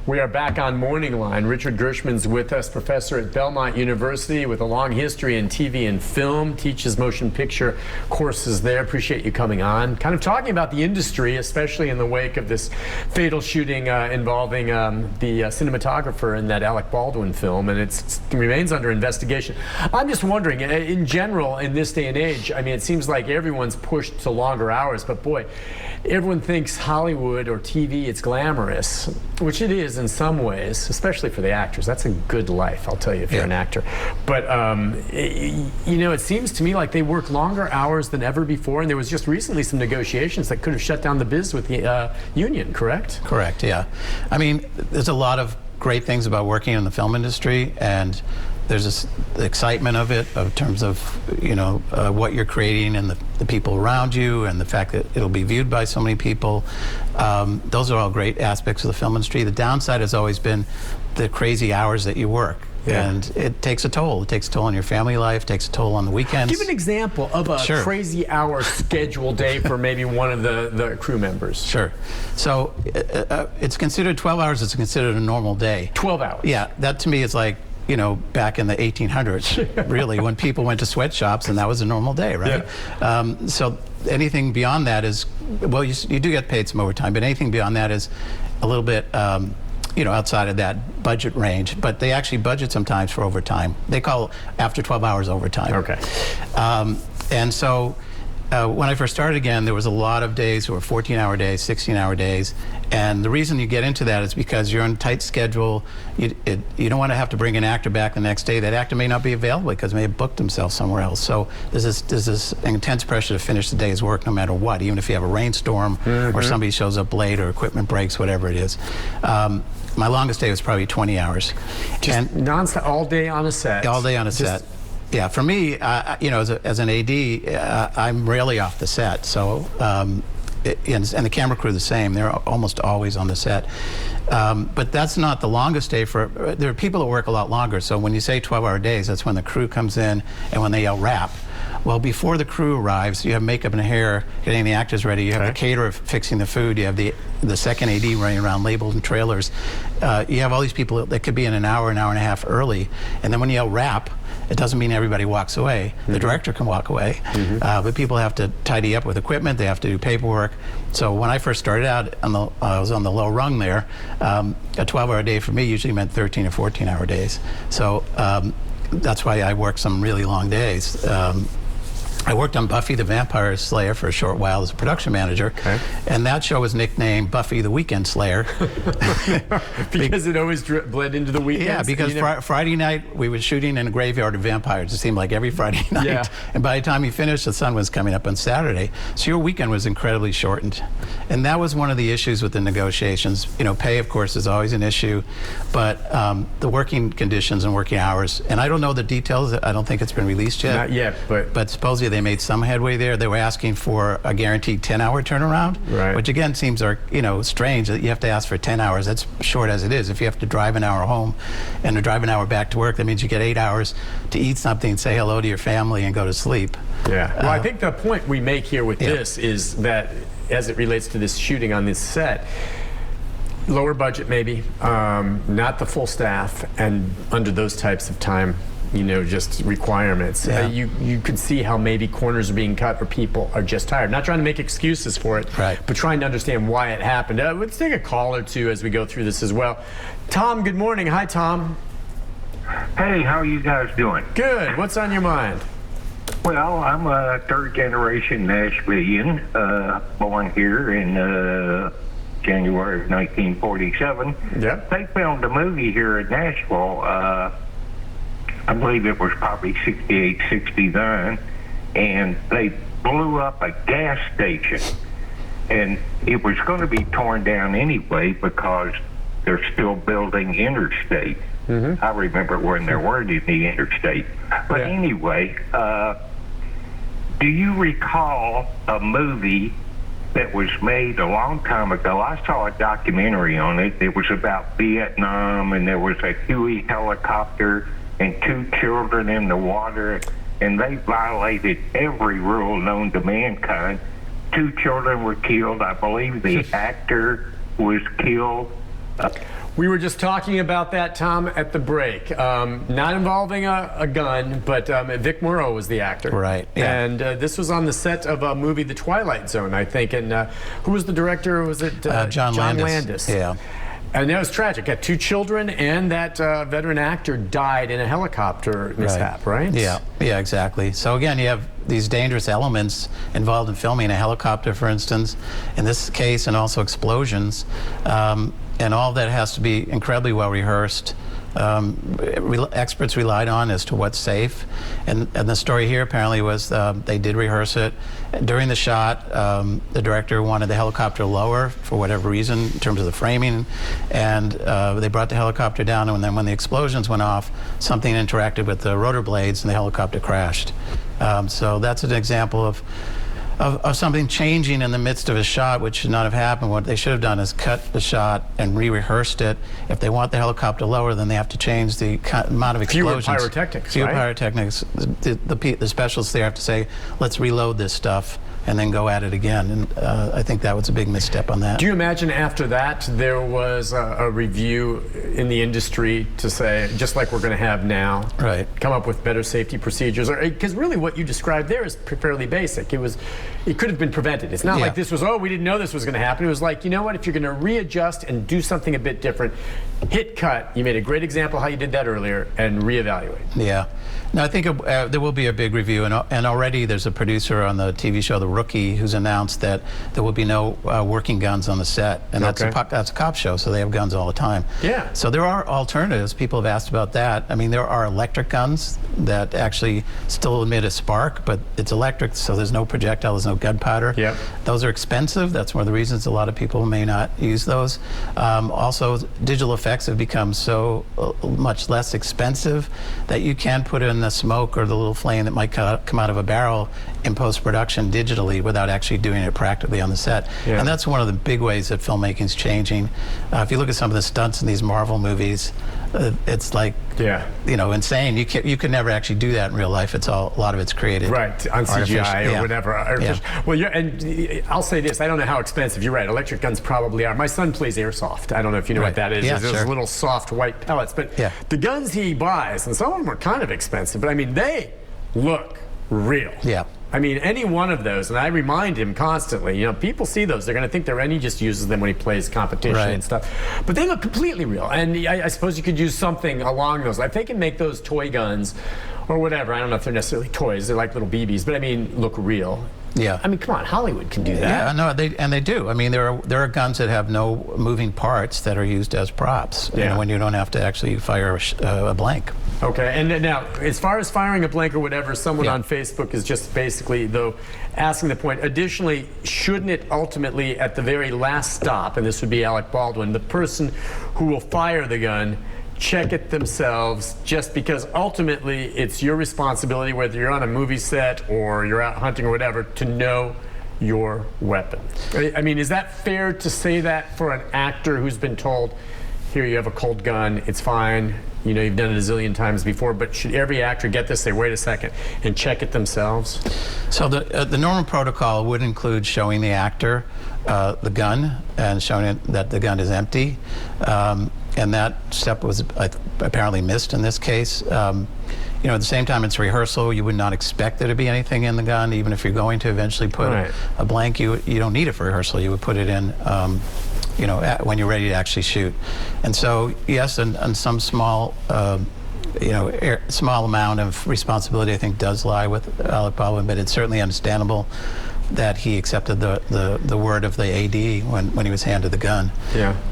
We are back on MorningLine. Richard Gershman's with us, professor at Belmont University with a long history in TV and film, teaches motion picture courses there. Appreciate you coming on. Kind of talking about the industry, especially in the wake of this fatal shooting involving the cinematographer in that Alec Baldwin film, and it remains under investigation. I'm just wondering, in general, in this day and age, I mean, it seems like everyone's pushed to longer hours, but boy, everyone thinks Hollywood or TV, it's glamorous, which it is in some ways, especially for the actors. That's a good life, I'll tell you, if you're an actor. But, you know, it seems to me like they work longer hours than ever before, and there was just recently some negotiations that could have shut down the biz with the union, correct? Correct, yeah. I mean, there's a lot of great things about working in the film industry, and there's this excitement of it in terms of, you know, what you're creating and the people around you and the fact that it'll be viewed by so many people. Those are all great aspects of the film industry. The downside has always been the crazy hours that you work. Yeah. And it takes a toll. It takes a toll on your family life, takes a toll on the weekends. Give an example of a crazy hour schedule day for maybe one of the crew members. Sure. So it's considered 12 hours, it's considered a normal day. 12 hours? Yeah, that to me is like, you know, back in the 1800s, really, when people went to sweatshops and that was a normal day, right? Yeah. So anything beyond that is, well, you do get paid some overtime, but anything beyond that is a little bit, you know, outside of that budget range. But they actually budget sometimes for overtime. They call after 12 hours overtime. Okay. And so when I first started again, there was a lot of days that were 14-hour days, 16-hour days. And the reason you get into that is because you're on a tight schedule. You don't want to have to bring an actor back the next day. That actor may not be available because they may have booked themselves somewhere else. So there's this intense pressure to finish the day's work no matter what, even if you have a rainstorm or somebody shows up late or equipment breaks, whatever it is. My longest day was probably 20 hours. Just non-stop, all day on a set? All day on a set. Yeah, for me, you know, as an AD, I'm rarely off the set. So, and the camera crew the same. They're almost always on the set. But that's not the longest day there are people that work a lot longer. So when you say 12-hour days, that's when the crew comes in and when they yell wrap. Well, before the crew arrives, you have makeup and hair, getting the actors ready. You have the caterer fixing the food. You have the second AD running around labels and trailers. You have all these people that could be in an hour and a half early. And then when you yell wrap, it doesn't mean everybody walks away. The director can walk away, but people have to tidy up with equipment. They have to do paperwork. So when I first started out, I was on the low rung there. A 12-hour day for me usually meant 13 or 14-hour days. So that's why I worked some really long days. I worked on Buffy the Vampire Slayer for a short while as a production manager, and that show was nicknamed Buffy the Weekend Slayer. Because it always bled into the weekends? Yeah, because Friday night we were shooting in a graveyard of vampires. It seemed like every Friday night. Yeah. And by the time you finished, the sun was coming up on Saturday. So your weekend was incredibly shortened. And that was one of the issues with the negotiations. You know, pay, of course, is always an issue, but the working conditions and working hours, and I don't know the details. I don't think it's been released yet. Not yet, but supposedly they made some headway there. They were asking for a guaranteed 10-hour turnaround, which again seems, you know, strange that you have to ask for 10 hours. That's short as it is. If you have to drive an hour home and to drive an hour back to work, that means you get 8 hours to eat something, say hello to your family, and go to sleep. Yeah. Well, I think the point we make here with this is that, as it relates to this shooting on this set, lower budget maybe, not the full staff, and under those types of time, you know, just requirements. You could see how maybe corners are being cut or people are just tired. Not trying to make excuses for it, but trying to understand why it happened. Let's take a call or two as we go through this as well. Tom, good morning. Hi, Tom. Hey, how are you guys doing? Good. What's on your mind? Well, I'm a third-generation Nashvilleian, born here in January of 1947. Yep. They filmed a movie here in Nashville. I believe it was probably 68, 69, and they blew up a gas station. And it was going to be torn down anyway because they're still building interstate. I remember when there weren't any interstate. But anyway, do you recall a movie that was made a long time ago? I saw a documentary on it. It was about Vietnam, and there was a Huey helicopter and 2 children in the water, and they violated every rule known to mankind. 2 children were killed. I believe the actor was killed. We were just talking about that, Tom, at the break. Not involving a gun, but Vic Morrow was the actor. Right. Yeah. And this was on the set of a movie, The Twilight Zone, I think. And who was the director? Was it John Landis? Yeah. And that was tragic. Got 2 children, and that veteran actor died in a helicopter mishap, right? Yeah, exactly. So again, you have these dangerous elements involved in filming a helicopter, for instance, in this case, and also explosions. And all that has to be incredibly well rehearsed. Experts relied on as to what's safe. And the story here apparently was they did rehearse it. During the shot, the director wanted the helicopter lower for whatever reason in terms of the framing. And they brought the helicopter down, and then when the explosions went off, something interacted with the rotor blades and the helicopter crashed. So that's an example of something changing in the midst of a shot, which should not have happened. What they should have done is cut the shot and re-rehearsed it. If they want the helicopter lower, then they have to change the amount of explosions. Fewer pyrotechnics, Fewer right? pyrotechnics. The specialists there have to say, let's reload this stuff and then go at it again. And I think that was a big misstep on that. Do you imagine after that there was a review in the industry to say, just like we're going to have now, right, come up with better safety procedures? Because really what you described there is fairly basic. It could have been prevented. It's not like this was, we didn't know this was going to happen. It was like, you know what, if you're going to readjust and do something a bit different, hit cut. You made a great example how you did that earlier, and reevaluate. Yeah. No, I think there will be a big review, and already there's a producer on the TV show The Rookie who's announced that there will be no working guns on the set, and that's a cop show, so they have guns all the time. Yeah. So there are alternatives. People have asked about that. I mean, there are electric guns that actually still emit a spark, but it's electric, so there's no projectile, there's no gunpowder. Yep. Those are expensive. That's one of the reasons a lot of people may not use those. Also, digital effects have become so much less expensive that you can put in the smoke or the little flame that might come out of a barrel in post-production digitally without actually doing it practically on the set. Yeah. And that's one of the big ways that filmmaking is changing. If you look at some of the stunts in these Marvel movies, it's like, insane. You could never actually do that in real life. A lot of it's created. Right, on CGI or whatever. Well, and I'll say this, I don't know how expensive, you're right, electric guns probably are. My son plays airsoft. I don't know if you know what that is. Yeah, It's those little soft white pellets. But the guns he buys, and some of them are kind of expensive, but I mean, they look real. Yeah. I mean, any one of those, and I remind him constantly, people see those, they're going to think they're, and he just uses them when he plays competition and stuff. But they look completely real, and I suppose you could use something along those. Like, they can make those toy guns or whatever. I don't know if they're necessarily toys, they're like little BBs, but I mean, look real. Yeah. I mean, come on, Hollywood can do that. Yeah, no, they do. I mean, there are guns that have no moving parts that are used as props. When you don't have to actually fire a blank. Okay, and now, as far as firing a blank or whatever, someone on Facebook is just basically, though, asking the point, additionally, shouldn't it ultimately, at the very last stop, and this would be Alec Baldwin, the person who will fire the gun, check it themselves, just because ultimately it's your responsibility, whether you're on a movie set or you're out hunting or whatever, to know your weapon. I mean, is that fair to say that for an actor who's been told, here you have a cold gun, it's fine, you've done it a zillion times before, but should every actor get this, say, wait a second, and check it themselves? So the normal protocol would include showing the actor the gun and showing it that the gun is empty. And that step was apparently missed in this case. At the same time, it's rehearsal. You would not expect there to be anything in the gun, even if you're going to eventually put a blank. You don't need it for rehearsal. You would put it in, when you're ready to actually shoot. And so, yes, and some small, small amount of responsibility, I think, does lie with Alec Baldwin, but it's certainly understandable that he accepted the word of the AD when he was handed the gun,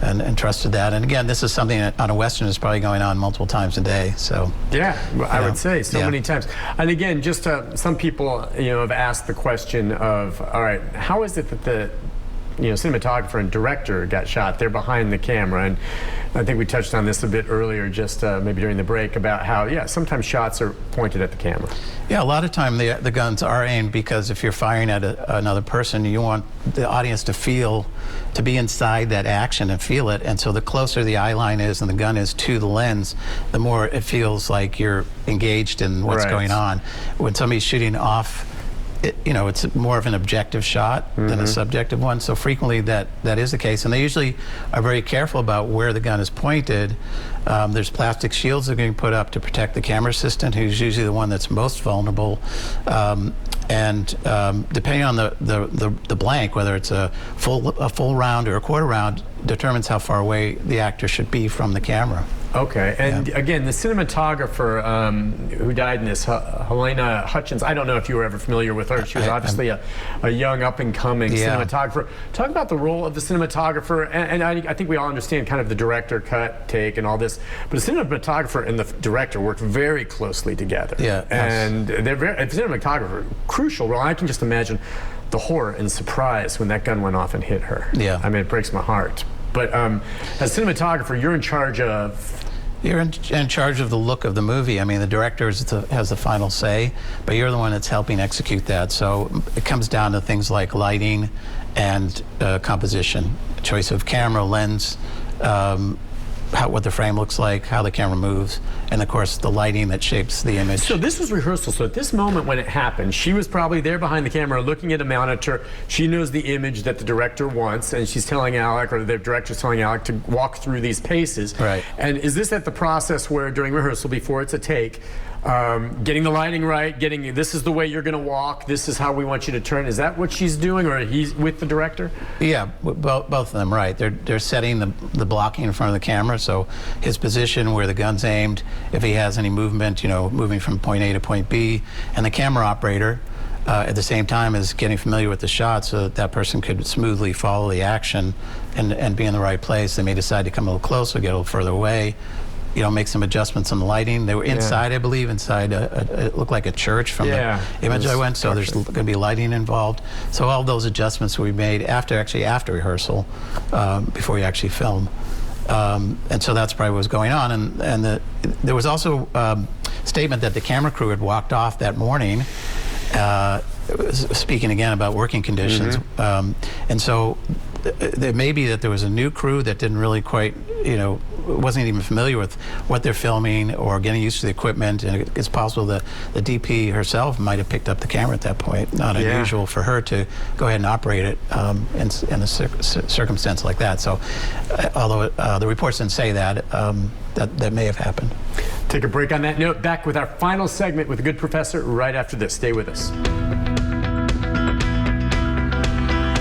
and trusted that. And again, this is something that on a Western is probably going on multiple times a day. So I would say so many times. And again, just some people have asked the question of, all right, how is it that the cinematographer and director got shot? They're behind the camera, and I think we touched on this a bit earlier, just maybe during the break, about how sometimes shots are pointed at the camera. Yeah, a lot of time the guns are aimed because if you're firing at another person, you want the audience to be inside that action and feel it. And so the closer the eye line is and the gun is to the lens, the more it feels like you're engaged in what's going on. When somebody's shooting off it's more of an objective shot than a subjective one. So frequently that is the case, and they usually are very careful about where the gun is pointed. There's plastic shields that are being put up to protect the camera assistant, who's usually the one that's most vulnerable. And depending on the blank, whether it's a full round or a quarter round, determines how far away the actor should be from the camera. Okay, and again, the cinematographer who died in this, Helena Hutchins, I don't know if you were ever familiar with her. She was obviously a young, up-and-coming cinematographer. Talk about the role of the cinematographer, and I think we all understand kind of the director cut, take, and all this, but the cinematographer and the director work very closely together. Yeah. And they're the cinematographer, crucial role. I can just imagine the horror and surprise when that gun went off and hit her. Yeah. I mean, it breaks my heart. But as cinematographer, you're in charge of... You're in charge of the look of the movie. I mean, the director has the final say, but you're the one that's helping execute that. So it comes down to things like lighting and composition, choice of camera, lens, what the frame looks like, how the camera moves, and of course the lighting that shapes the image. So this was rehearsal. So at this moment when it happened, she was probably there behind the camera looking at a monitor. She knows the image that the director wants, and she's telling Alec, or the director's telling Alec, to walk through these paces. Right. And is this at the process where during rehearsal, before it's a take, getting the lighting right, this is the way you're going to walk, this is how we want you to turn? Is that what she's doing, or he's with the director? Yeah, both of them, right. They're setting the blocking in front of the camera, so his position, where the gun's aimed, if he has any movement, moving from point A to point B, and the camera operator at the same time is getting familiar with the shot so that person could smoothly follow the action and be in the right place. They may decide to come a little closer, get a little further away, make some adjustments on the lighting. They were inside, I believe, inside it looked like a church from the image I went, so there's going to be lighting involved. So all those adjustments we made after rehearsal, before you actually film. And so that's probably what was going on. And there was also a statement that the camera crew had walked off that morning, speaking again about working conditions. And so there may be that there was a new crew that didn't really quite, wasn't even familiar with what they're filming or getting used to the equipment, and it's possible that the DP herself might have picked up the camera at that point. Not unusual for her to go ahead and operate it in a circumstance like that. So, although the reports didn't say that, that may have happened. Take a break on that note. Back with our final segment with a good professor right after this. Stay with us.